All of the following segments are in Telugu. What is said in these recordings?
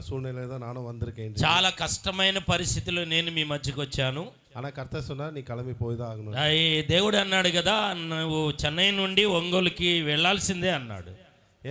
சூழ்நிலை தான் நானும் வந்திருக்கேன். చాలా కష్టమైన పరిస్థితిలో నేను మీ మధ్యకి వచ్చాను. ஆனால் கர்த்தர் சொன்னார் நீ கிளம்பி போய் தான் ஆகணும். దేవుడు అన్నాడు కదా, నువ్వు చెన్నై నుండి ఒంగోలుకి వెళ్ళాల్సిందే అన్నాడు.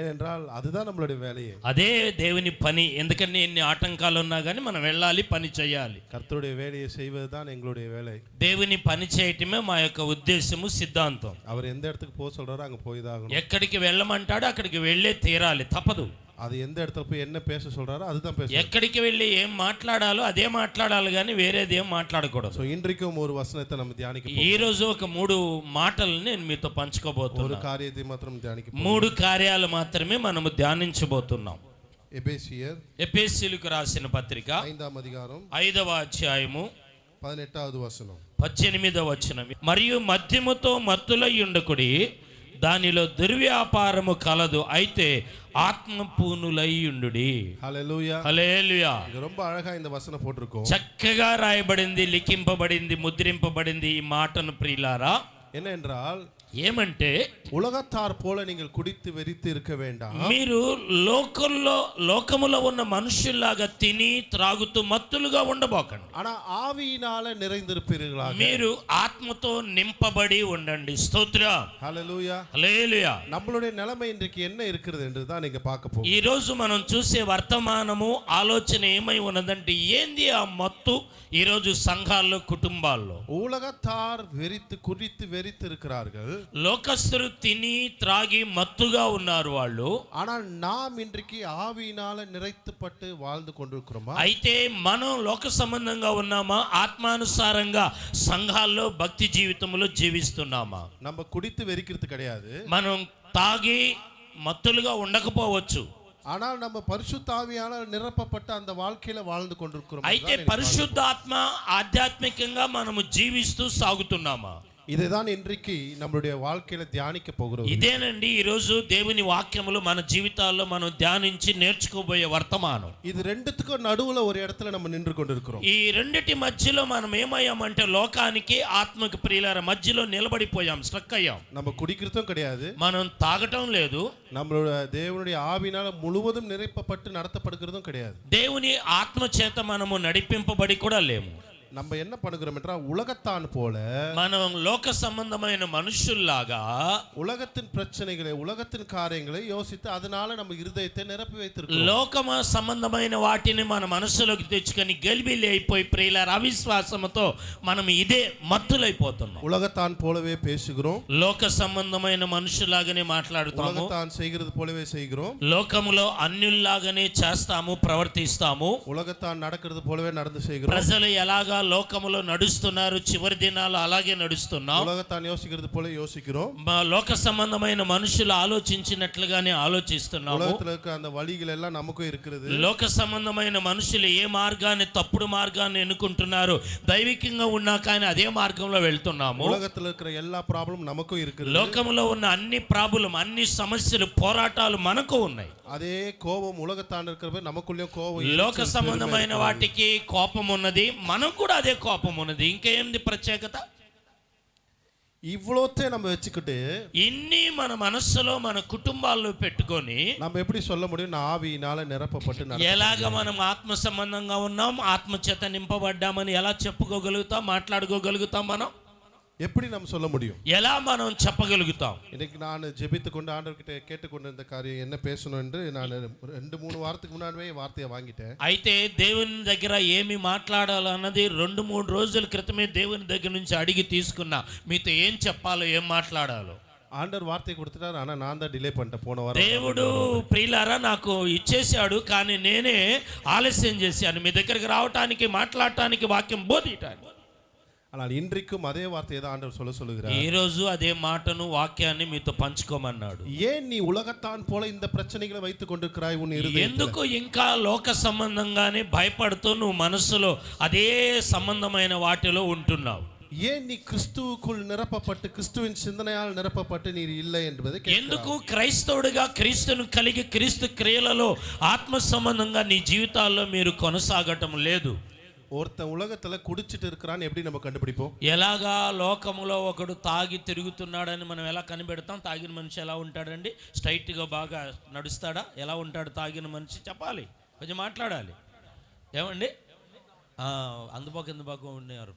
ஏனென்றால் அதுதான் நம்மளுடைய வேலையே. అదే దేవుని పని. ఎందుకంటే ఎన్ని ఆటంకాలు ఉన్నా కానీ మనం వెళ్ళాలి, పని చేయాలి. కర్తరుடைய வேலையை செய்வதுதான் எங்களுடைய வேலை. దేవుని పని చేయటమే మా యొక్క ఉద్దేశము, సిద్ధాంతం. அவர் எந்த இடத்துக்கு போக சொல்றாரோ அங்க போய் தான் ஆகணும். ఎక్కడికి వెళ్ళమంటాడో అక్కడికి వెళ్ళే తీరాలి, తప్పదు. அது எந்த இடத்துல போய் என்ன பேச சொல்றாரோ அதுதான் பேசணும். ఎక్కడికి వెళ్ళి ఏం మాట్లాడాలో అదే మాట్లాడాలి కానీ వేరేది ఏం మాట్లాడకూడదు. సో ఇంద్రికం ஒரு వచనத்தை நம்ம தியானிக்க. ఈ రోజు ఒక 3 మాటలను నేను మీతో పంచుకోబోతున్నాను. ஒரு காரியத்தை மாத்திரம் தியானிக்க. 3 కార్యాలు మాత్రమే మనము ధ్యానించబోతున్నాం. ఎఫెసీయులకు రాసిన పత్రిక 5వ అధ్యాయం 5వ అధ్యాయము 18వ వచనం 18వ వచనం. మరియు మద్యముతో మత్తులై ఉండకుడి, దానిలో దుర్వ్యాపారము కలదు, అయితే ఆత్మపూర్ణులై ఉండుడి. హల్లెలూయా హల్లెలూయా. ரொம்ப அழகா இந்த வசனம் போட்டுருக்கோம். చక్కగా రాయబడింది, లిఖింపబడింది, ముద్రింపబడింది ఈ మాటను ప్రియులారా. என்ன என்றால் ఏమంటే ఉలగతార్ పోల நீங்கள் కుడితు వెరితు இருக்க வேண்டாம். మీరు లోకములో ఉన్న మనుషుల్లాగా తిని త్రాగుతూ మత్తులుగా ఉండబోకండి. ஆனா ஆவியினால நிறைந்திருப்பீர்களாக. మీరు ఆత్మతో నింపబడి ఉండండి. స్తోత్రం. హల్లెలూయా హల్లెలూయా. நம்மளுடைய நிலைமை இன்றைக்கு என்ன இருக்குது என்று தான் நீங்க பார்க்க போறோம். ఈ రోజు మనం చూసే వర్తమానము ఆలోచన ఏమై ఉన్నదంటే ఏంది ఆ మత్తు ఈ రోజు సంఘాల్లో, కుటుంబాల్లో. ఉలగతార్ వెరితు కుడితు వెరితు இருக்கிறார்கள். లోకస్తులు తిని త్రాగి మత్తుగా ఉన్నారు వాళ్ళు. ஆனால் நாம் இன்றைக்கு ஆவியினால நிறைத்துப்பட்டு வாழ்ந்து கொண்டிருக்கிறோமா? అయితే మనం లోక సంబంధంగా ఉన్నామా, ఆత్మానుసారంగా సంఘాల్లో భక్తి జీవితంలో జీవిస్తున్నామా? நம்ம குடித்து வெறிக்கிறது கிடையாது. మనం తాగి మత్తులుగా ఉండకపోవచ్చు, ஆனால் நம்ம பரிசுத்த ஆவியால நிரப்பப்பட்ட அந்த வாழ்க்கையில வாழ்ந்து கொண்டிருக்கிறோம். అయితే పరిశుద్ధాత్మ ఆధ్యాత్మికంగా మనము జీవిస్తూ సాగుతున్నామా? ఇదేதான் இன்றைக்கு நம்மளுடைய வாழ்க்கையில தியானிக்க போகிறோம். ఇదేనండి ఈ రోజు దేవుని వాక్యములు మన జీవితాల్లో మనం ధ్యానించి నేర్చుకోబోయే వర్తమానం. ఇది రెండుத்துக்கும் నడువుల ஒரு இடத்துல நம்ம நின்று கொண்டிருக்கிறோம். ఈ రెండిటి మధ్యలో మనం ఏమయ్యామంటే లోకానికి ఆత్మకి ప్రియులార మధ్యలో నిలబడిపోయాం, స్ట్రక్ అయ్యాం. நம்ம குடிக்கிறதும் கிடையாது, మనం తాగటం లేదు, நம்மளுடைய தேவனுடைய ஆவியினால முழுவதும் நிறைப்பப்பட்டு நடத்தப்படுகிறதும் கிடையாது. దేవుని ఆత్మ చేత మనము నడిపింపబడి కూడా లేము. நம்ம என்ன பண்ணுகிறோம் என்றால் உலகத்தான் போல మనం లోక సంబంధమైన మనుషుల్లాగా உலகத்தின் பிரச்சனைகளை, உலகத்தின் காரியங்களை யோசித்து அதனால நம்ம இருதயத்தை நிரப்பி வைத்திருக்கிறோம். లోకమ సంబంధమైన వాటిని మన మనసులోకి తెచ్చుకొని గలిబిలి అయిపోయి ప్రియులార అవిశ్వాసంతో మనం ఇదే మత్తులైపోతున్నాం. உலகத்தான் போலவே பேசுகிறோம், లోక సంబంధమైన మనుషులాగానే మాట్లాడుతాము, உலகத்தான் செய்கிறது போலவே செய்கிறோம், లోకములో అన్యుల్లాగానే చేస్తాము, ప్రవర్తిస్తాము, உலகத்தான் நடக்கிறது போலவே நடந்து செய்கிறோம். ప్రజలు ఎలాగా లోకములో నడుస్తున్నారు, చివరి దినాలు అలాగే నడుస్తున్నాం. உலகத்தான் யோசிக்கிறது போல யோசிக்கிறோம், లోక సంబంధమైన మనుషులు ఆలోచించినట్లుగానే ఆలోచిస్తున్నాము. உலகத்துல இருக்க அந்த வழிகள் எல்லாம் நமக்கும் இருக்குது. లోక సంబంధమైన మనుషులు ఏ మార్గాన్ని, తప్పుడు మార్గాన్ని ఎన్నుకుంటున్నారు, దైవికంగా ఉన్నా కానీ అదే మార్గంలో వెళ్తున్నాము. உலகத்துல இருக்கிற எல்லா ప్రాబ్లం நமக்கும் இருக்குது. లోకములో ఉన్న అన్ని ప్రాబ్లం, అన్ని సమస్యలు, పోరాటాలు మనకు ఉన్నాయి. అదే కోపం ఉలగతాండ இருக்கிற நமக்குள்ளே కోపం. లోక సంబంధమైన వాటికి కోపం ఉన్నది, మనకు కూడా అదే కోపం ఉన్నది. ఇంకేంది ప్రత్యేకత? இவ்வளோத்தே நம்ம வச்சுக்கிட்டு ఇన్ని మన మనస్సులో, మన కుటుంబాల్లో పెట్టుకొని நம்ம எப்படி சொல்ல முடியும் நான் ஆவியினால நிரப்பப்பட்டு ఎలాగ మనం ఆత్మ సంబంధంగా ఉన్నాం, ఆత్మ చేత నింపబడ్డామని ఎలా చెప్పుకోగలుగుతాం, మాట్లాడుకోగలుగుతాం? మనం எப்படி நம்ம சொல்ல முடியும்? ఎలా మనం చెప్పగలుగుతాం? இன்னைக்கு நான் ஜெபித்து கொண்டு ஆண்டவர்கிட்ட கேட்டுக்கொண்டிருந்த காரியம் என்ன பேசணும் என்று நான் 2-3 வாரத்துக்கு முன்னாடியே வார்த்தையை வாங்கிட்டேன். అయితే దేవుని దగ్గర ఏమి మాట్లాడాలన్నది 2-3 రోజుల క్రితమే దేవుని దగ్గర నుంచి అడిగి తీసుకున్నా. మీతో ఏం చెప్పాలో, ఏం మాట్లాడాలో. ఆండర్ వార్త కొడుతున్నారు, అన్న నాందా డిలే పంట పోన వారం దేవుడు ప్రియులారా నాకు ఇచ్చేశాడు, కానీ నేనే ఆలస్యం చేశాను మీ దగ్గరికి రావటానికి, మాట్లాడటానికి, వాక్యం బోధించడానికి. ஆனால் இன்றைக்கும் அதே வார்த்தையை தான் ஆண்டவர் சொல்லுகிறார். ఈ రోజు అదే మాటను, వాక్యాన్ని మీతో పంచుకోమన్నాడు. ஏன் நீ உலகத்தான் போல இந்த பிரச்சனைகளை வைத்துக் கொண்டிருக்கிறாய் உன் இருதயத்தில்? ఎందుకు ఇంకా లోక సంబంధంగానే భయపడుతూ నువ్వు మనసులో అదే సంబంధమైన వాటిలో ఉంటున్నావు? ஏன் நீ கிறிஸ்துவுக்குள் நிரப்பப்பட்டு, கிறிஸ்துவின் சிந்தனையால் நிரப்பப்பட்டு நீர் இல்லை என்பதை ఎందుకు క్రైస్తవుడిగా క్రీస్తును కలిగి క్రీస్తు క్రియలలో ఆత్మ సంబంధంగా నీ జీవితాల్లో మీరు కొనసాగటం లేదు? ஒருத்தன் உலகத்துல குடிச்சிட்டு இருக்கிறான்னு எப்படி நம்ம கண்டுபிடிப்போம்? ఎలాగా లోకములో ఒకడు తాగి తిరుగుతున్నాడని మనం ఎలా కనిపెడతాం? తాగిన మనిషి ఎలా ఉంటాడండి? స్ట్రైట్గా బాగా నడుస్తాడా? ఎలా ఉంటాడు తాగిన మనిషి? చెప్పాలి. కొంచెం మాట్లాడాలి. ఏమండి అందుబాకు ఎందుబాకు ఉండేవారు.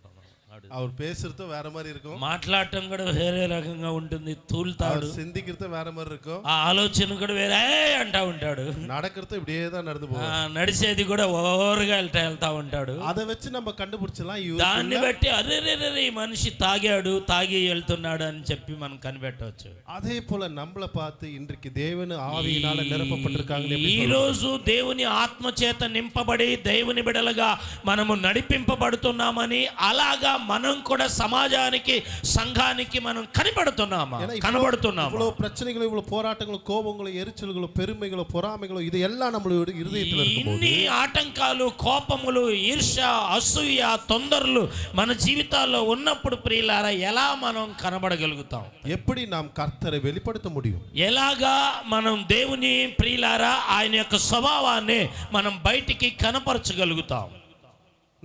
அவர் பேசுறதும் வேற மாதிரி இருக்கும், మాట్లాడటం కూడా వేరే రకంగా ఉంటుంది. తూల్తాడు, சிந்திக்கிறது வேற மாதிரி இருக்கும், ఆ ఆలోచన కూడా వేరే అంటా ఉంటాడు. நடக்கிறது இப்படியே தான் நடந்து போகும், నడిచేది కూడా ఓవర్గా వెళ్తా ఉంటాడు. அதை வச்சு நம்ம கண்டுபிடிச்சலாம். దాన్ని బట్టి అరే ఈ మనిషి తాగాడు, తాగి వెళ్తున్నాడు అని చెప్పి మనం కనిపెట్టవచ్చు. அதே போல நம்மள பார்த்து இன்றைக்கு தேவன் ஆவியினால நிரப்பப்பட்டிருக்காங்க. ఈ రోజు దేవుని ఆత్మ చేత నింపబడి దేవుని బిడ్డలుగా మనము నడిపింపబడుతున్నామని, అలాగా మనం కూడా సమాజానికి సంఘానికి మనం కనబడుతున్నామా? இவ்வளவு பிரச்சனைகளும் இவ்வளவு போராட்டங்களும் கோபங்களும் எரிச்சல்களும் பெருமைகளும் பொறாமைகளும் இது எல்லாம் நம்மளோட இருதயத்தில் இருக்கும்போது, ఇన్ని ఆటంకాలు, కోపములు, ఈర్ష్య, అసూయ, తొందరలు మన జీవితాల్లో ఉన్నప్పుడు ప్రియులారా ఎలా మనం కనబడగలుగుతాం? எப்படி நாம் கர்த்தரை வெளிப்படுத்த முடியும்? ఎలాగా మనం దేవుని ప్రియులారా ఆయన యొక్క స్వభావాన్ని మనం బయటికి కనపరచగలుగుతాం?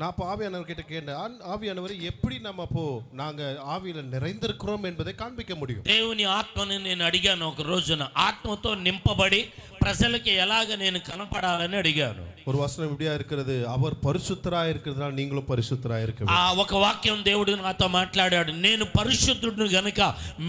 நான் இப்போ ஆவியானவர் கிட்ட கேட்டேன், ஆவியானவர் எப்படி நம்ம அப்போ நாங்க ஆவியில நிறைந்திருக்கிறோம் என்பதை காண்பிக்க முடியும்? దేవుని ఆత్మని నేను అడిగాను ఒక రోజున. ఆత్మతో నింపబడి ప్రజలకి ఎలాగ నేను కనపడాలని అడిగాను. ஒரு వచనం இப்படியா இருக்கிறது, அவர் பரிசுத்தராய் இருக்கிறதுனால நீங்களும் பரிசுத்தராய் இருக்க வேண்டும். ఒక వాక్యం దేవుడు నాతో మాట్లాడాడు, నేను పరిశుద్ధుడిని గనుక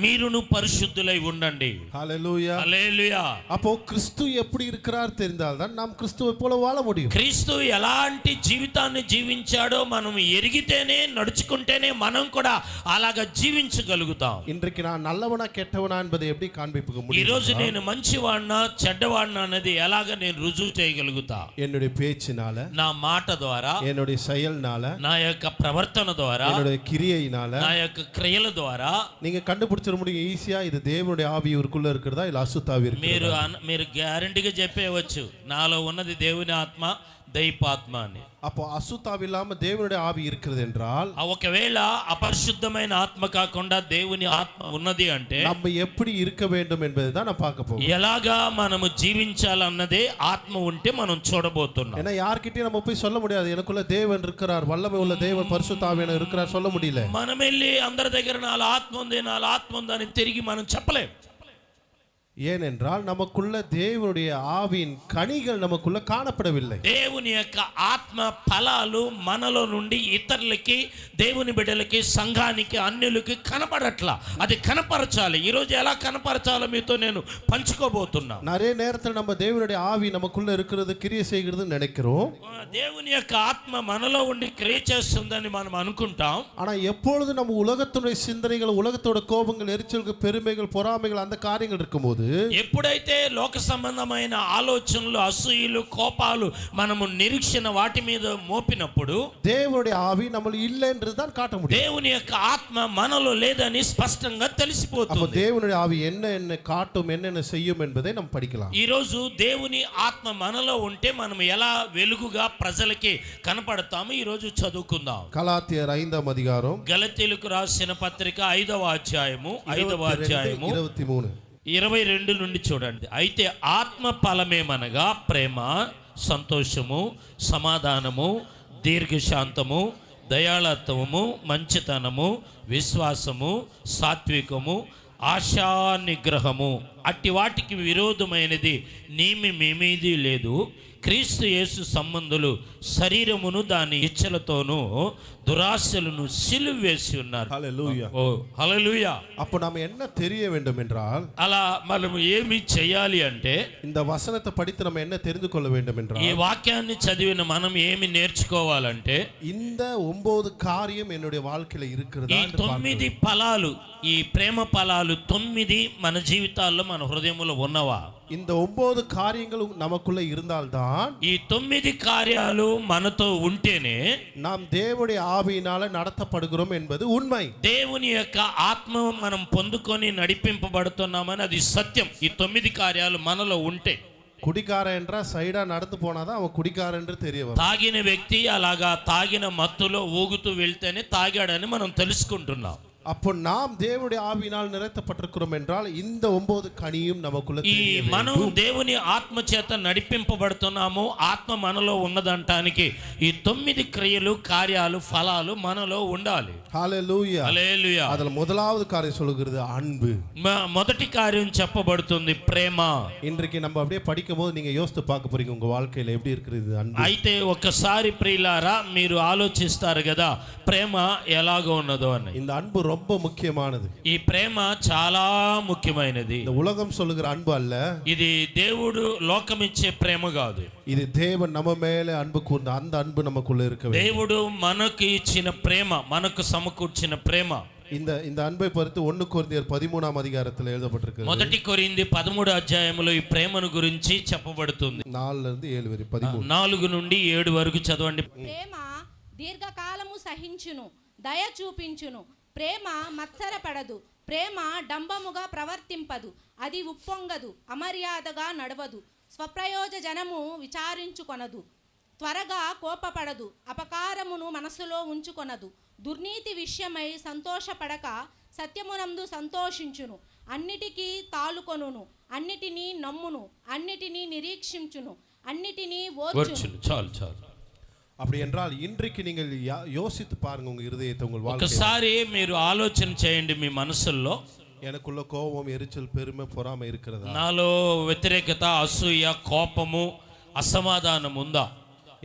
మీరును పరిశుద్ధులై ఉండండి. హల్లెలూయా, హల్లెలూయా. அப்போ கிறிஸ்து எப்படி இருக்கிறார் தெரிந்தால் தான் நாம் கிறிஸ்துவை போல வாழ முடியும். క్రీస్తు ఎలాంటి జీవితాన్ని జీవించాడో మనం ఎరిగితేనే, నడుచుకుంటేనే మనం కూడా అలాగా జీవించగలుగుతాం. இன்றைக்கு நான் நல்லவனா கெட்டவனா என்பதை எப்படி காண்பிக்க முடியும்? ఈ రోజు నేను మంచివాడినా చెడ్డవాడినా అనేది ఎలాగ నేను రుజువు చేయగలుగుతా? என்னுடைய பேச்சினால, నా మాట ద్వారా, என்னுடைய செயல்னால, నా యొక్క ప్రవర్తన ద్వారా, என்னுடைய கிரியையினால, నా యొక్క క్రియల ద్వారా நீங்க கண்டுபிடிச்சிட முடியும் ஈஸியா. இது தேவனுடைய ஆவி இவருக்குள்ள இருக்கிறதா இல்ல அசுத்தாவி இருக்கிறதா? మీరు గ్యారంటీగా చెప్పేయవచ్చు, నాలో ఉన్నది దేవుని ఆత్మ, దైవాత్మ అని. அப்போ అசுத்தாవి இல்லாம தேவனுடைய ஆவி இருக்கிறது என்றால், ఒకవేళ అపరిశుద్ధమైన ఆత్మ కాకుండా దేవుని ఆత్మ ఉన్నది అంటే நம்ம எப்படி இருக்க வேண்டும் என்பதை தான் நான் பார்க்க போறோம். ఎలాగా మనము జీవించాలన్నదే ఆత్మ ఉంటే మనం చూడబోతున్నాం. ஏன்னா யார்கிட்டயும் நம்ம போய் சொல்ல முடியாது, எனக்குள்ள தேவன் இருக்கிறார், வல்லமை உள்ள தேவன் பரிசுத்த ஆவியானவர் இருக்கிறார் சொல்ல முடியல. మనం వెళ్ళి అందరి దగ్గర నాలో ఆత్మ ఉంది, నాలో ఆత్మ ఉంది అని తిరిగి మనం చెప్పలేం. ஏனென்றால் நமக்குள்ள தேவனுடைய ஆவியின் கனிகள் நமக்குள்ள காணப்படவில்லை. దేవుని యొక్క ఆత్మ ఫలాలు మనలో నుండి ఇతరులకి, దేవుని బిడ్డలకి, సంఘానికి, అన్యులకి కనపడట్లా. అది కనపరచాలి. ఈ రోజు ఎలా కనపరచాలో మీతో నేను పంచుకోబోతున్నా. நிறைய நேரத்தில் நம்ம தேவனுடைய ஆவி நமக்குள்ள இருக்கிறது, கிரியை செய்கிறது நினைக்கிறோம். దేవుని యొక్క ఆత్మ మనలో ఉండి క్రియ చేస్తుందని మనం అనుకుంటాం. ஆனா எப்பொழுது நம்ம உலகத்துடைய சிந்தனைகள், உலகத்தோட கோபங்கள், எரிச்சல்கள், பெருமைகள், பொறாமைகள் அந்த காரியங்கள் இருக்கும்போது, ఎప్పుడైతే లోక సంబంధమైన ఆలోచనలు, అసూయలు, కోపాలు మనము నిరీక్షణ వాటి మీద మోపినప్పుడు தேவனுடைய ஆவி நம்ம இல்லைன்றதுதான் காட்ட முடியும். దేవుని యొక్క ఆత్మ మనలో లేదని స్పష్టంగా அப்ப తెలిసిపోతుంది. தேவனுடைய ஆவி என்ன காட்டும், என்னென்ன செய்யும் என்பதை நம்ம படிக்கலாம். ఈ రోజు దేవుని ఆత్మ మనలో ఉంటే మనం ఎలా వెలుగుగా ప్రజలకి కనపడతాము ఈ రోజు చదువుకుందాం. கலாத்தியர் 5ஆம் அதிகாரம், గలతీయులకు రాసిన పత్రిక 5వ అధ్యాయము 23 22 నుండి చూడండి. అయితే ఆత్మ ఫలమేమనగా ప్రేమ, సంతోషము, సమాధానము, దీర్ఘశాంతము, దయాళత్వము, మంచితనము, విశ్వాసము, సాత్వికము, ఆశా నిగ్రహము. అట్టి వాటికి విరోధమైనది మేమేమీ లేదు. క్రీస్తు యేసు సంబంధులు శరీరమును దాని ఇచ్చలతోనూ దురాశలను సిలువ వేసి ఉన్నారు. హల్లెలూయా. ఓ హల్లెలూయా. அப்போ நாம என்ன தெரிய வேண்டும் என்றால், అలా మనం ఏమి చేయాలి అంటే, இந்த வசனத்தை படித்து நம்ம என்ன தெரிந்து கொள்ள வேண்டும் என்றால், ఈ వాక్యాన్ని చదివిన మనం ఏమి నేర్చుకోవాలంటే, இந்த 9 காரியம் என்னுடைய வாழ்க்கையில இருக்கிறதா ఈ என்று 9 ఫలాలు, ఈ ప్రేమ ఫలాలు 9 మన జీవితాల్లో, మన హృదయంలో ఉన్నవా? இந்த 9 காரியங்களும் நமக்குள்ள இருந்தால்தான், ఈ 9 కార్యాలు మనతో ఉంటేనే நாம் தேவனுடைய ஆவியினால நடத்தப்படுகிறோம் என்பது உண்மை. దేవుని యొక్క ఆత్మ మనం పొందుకొని నడిపింపబడుతున్నామని అది సత్యం. ఈ 9 కార్యాలు మనలో ఉంటే. குடிக்காரன் என்றா சைடா நடந்து போனாதான் அவன் குடிக்காரன் என்று தெரிய வரும். తాగిన వ్యక్తి అలాగా తాగిన మత్తులో ఊగుతూ వెళ్తేనే తాగాడని మనం తెలుసుకుంటున్నాం. அப்போ நாம் தேவனுடைய ஆவியினால் நிறைத்தப்பட்டிருக்கிறோம் என்றால் இந்த 9 கனியும் நமக்குள்ள ఈ தெரிய మనం வேண்டும். దేవుని ఆత్మ చేత నడిపింపబడుతున్నాము, ఆత్మ మనలో ఉన్నదంటానికి ఈ 9 క్రియలు, కార్యాలు, ఫలాలు మనలో ఉండాలి. హల్లెలూయా. హల్లెలూయా. அதுல முதலாவது காரியம் சொல்லுகிறது அன்பு. మొదటి కార్యం చెప్పబడుతుంది ప్రేమ. இன்றைக்கு நம்ம அப்படியே படிக்கும்போது நீங்க யோசித்து பார்க்க போறீங்க உங்க வாழ்க்கையில எப்படி இருக்குது அன்பு. అయితే ఒక్కసారి ప్రియులారా మీరు ఆలోచిస్తారు కదా ప్రేమ ఎలాగో ఉన్నదో అని. இந்த அன்பு ரொம்ப முக்கியமானது. ఈ ప్రేమ చాలా ముఖ్యమైనది. இந்த உலகம் சொல்லுகிற அன்பு அல்ல, ఇది దేవుడు లోకమిచ్చే ప్రేమ కాదు. இது தேவன் நம்ம மேல அன்பு கூர்ந்த அந்த அன்பு நமக்குள்ள இருக்க வேண்டும். దేవుడు మనకు ఇచ్చిన ప్రేమ, మనకు సమకూర్చిన ప్రేమ. இந்த అன்பை பொறுத்து 1 కొరింథీయుల 13వ అధ్యాయத்தில் எழுதப்பட்டிருக்கிறது. మొదటి కొరింథీ 13వ అధ్యాయములో ఈ ప్రేమను గురించి చెప్పబడుతుంది. 4 నుండి 7 వరకు 13. 4 నుండి 7 వరకు చదవండి. ప్రేమ దీర్ఘకాలము సహించును, దయ చూపించును. ప్రేమ మత్సరపడదు. ప్రేమ డంబముగా ప్రవర్తింపదు. అది ఉప్పొంగదు, అమర్యాదగా నడవదు, స్వప్రయోజనము విచారించుకొనదు, త్వరగా కోపపడదు, అపకారమును మనసులో ఉంచుకొనదు, దుర్నీతి విషయమై సంతోషపడక సత్యమునందు సంతోషించును, అన్నిటికీ తాలుకొనును, అన్నిటినీ నమ్మును, అన్నిటినీ నిరీక్షించును, అన్నిటినీ ఓర్చును. చాలు చాలు. அப்படி என்றால் இன்றைக்கு நீங்கள் யோசித்து பாருங்க உங்க இருதயத்தை, உங்கள் வாழ்க்கை. ఒకసారి మీరు ఆలోచన చేయండి మీ మనసుల్లో, எனக்குள்ள கோபம், எரிச்சல், பெருமை, பொறாமை இருக்கிறதா? నాలో వ్యతిరేకత, అసూయ, కోపము, అసమాధానం ఉందా?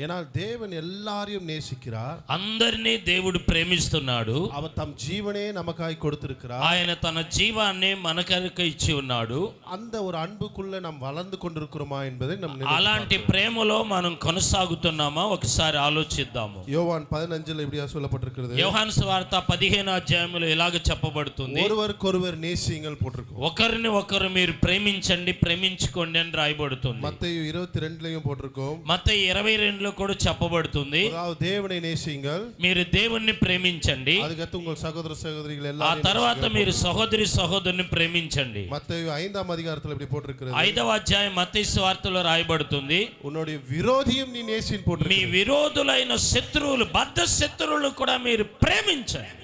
ஏன்னா தேவன் எல்லாரையும் நேசிக்கிறார். అందరినీ దేవుడు ప్రేమిస్తున్నాడు. அவர் தம் ஜீவனே நமக்காய் கொடுத்திருக்கிறார். ఆయన తన జీవాన్ని మనకరిక ఇచ్చి ఉన్నాడు. அந்த ஒரு அன்புக்குள்ள நாம் வளர்ந்து கொண்டிருக்கிறோமா என்பதை நாம் అలాంటి ప్రేమలో మనం కొనసాగుతున్నామా ఒకసారి ఆలోచిద్దాము. யோவான் 15ல் இப்படியா சொல்லப்பட்டிருக்கிறது. యోహాను సువార్త 15వ అధ్యాయంలో ఇలాగ చెప్పబడుతుంది. ஒருவருக்கொருவர் நேசியுங்கள் போட்டிருக்கு. ఒకరిని ఒకరు మీరు ప్రేమించండి, ప్రేమించుకోండి అని రాయబడుతుంది. மத்தேயு 22லையும் போட்டிருக்கோம். మత్తయి 22 కూడా చెప్పబడుతుంది. அதாவது தேவனை நேசியுங்கள், మీరు దేవుణ్ణి ప్రేమించండి, அதுக்கடுத்து உங்கள் சகோதர சகோதரிகள் ఆ எல்லாரையும் తర్వాత మీరు సహోదరి సహోదరుని ప్రేమించండి. மத்தேயு 5ஆம் அதிகாரத்தில் இப்படி போட்டிருக்கிறது. 5వ అధ్యాయం మత్తయి సువార్తలో రాయబడుతుంది. உன்னுடைய விரோதியும் நீ நேசின்னு మీ போட்டிருக்கு. విరోధులైన శత్రువులు, బద్ధ శత్రువులు కూడా మీరు ప్రేమించండి.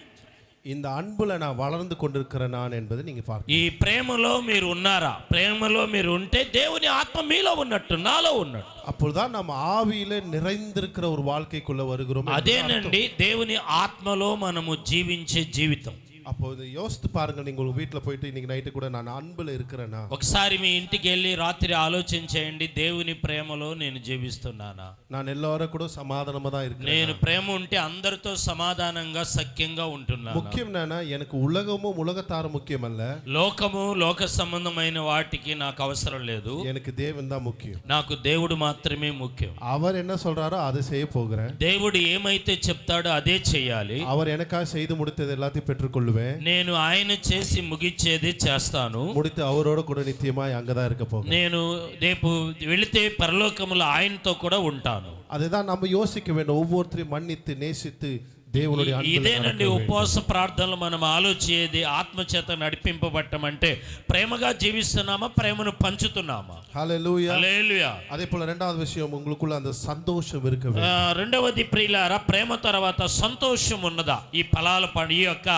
இந்த அன்புல நான் வளர்ந்து கொண்டிருக்கிறேன் நான் என்பதை நீங்க பார்க்க. ఈ ప్రేమలో మీరు ఉన్నారా? ప్రేమలో మీరు ఉంటే దేవుని ఆత్మ మీలో ఉన్నట్టు, నాలో ఉన్నట్టు. அப்பொழுதுதான் நம்ம ஆவியில நிறைந்திருக்கிற ஒரு வாழ்க்கைக்குள்ள வருகிறோம். అదేనండి దేవుని ఆత్మలో మనము జీవించే జీవితం. அப்போ இதை யோசித்து பாருங்க, நீங்க உங்க வீட்டுல போயிட்டு இன்னைக்கு நைட்டு கூட நான் அன்புல இருக்கிறேனா? ఒకసారి మీ ఇంటికి వెళ్ళి రాత్రి ఆలోచన చేయండి, దేవుని ప్రేమలో నేను జీవిస్తున్నానా? நான் எல்லாரும் கூட சமாதானமா தான் இருக்கிறேன். నేను ప్రేమ ఉంటే అందరితో సమాధానంగా సఖ్యంగా ఉంటున్నాను. முக்கியம் என்னன்னா, எனக்கு உலகமும் உலகத்தாரும் முக்கியம் அல்ல. లోకము, లోక సంబంధమైన వాటికి నాకు అవసరం లేదు. எனக்கு தேவன் தான் முக்கியம். నాకు దేవుడు మాత్రమే ముఖ్యం. அவர் என்ன சொல்றாரோ அதை செய்ய போகிறேன். దేవుడు ఏమైతే చెప్తాడో అదే చేయాలి. அவர் எனக்காக செய்து முடித்தது எல்லாத்தையும் பெற்றுக்கொள்வேன். నేను ఆయన చేసి ముగిచ్చేది చేస్తాను. முடித்து அவரோட கூட நித்தியமாய் அங்கதான் இருக்க போகிறேன். నేను రేపు వెళితే పరలోకములో ఆయనతో కూడా ఉంటాను. அதுதான் நம்ம யோசிக்க வேண்டும். ஒவ்வொருத்தரையும் மன்னித்து நேசித்து దేవుని ఇదేనండి ఉపవాస ప్రార్థనలు మనం ఆలోచించేది. ఆత్మచేత నడిపింపబట్టం అంటే ప్రేమగా జీవిస్తున్నామా, ప్రేమను పంచుతున్నామా? హల్లెలూయా. హల్లెలూయా. அதே போல இரண்டாவது விஷயம், உங்களுக்குள்ள அந்த சந்தோஷம் இருக்க வேண்டும். రెండవది ప్రియులారా, ప్రేమ తర్వాత సంతోషం ఉన్నదా? ఈ ఫలాల ఈ యొక్క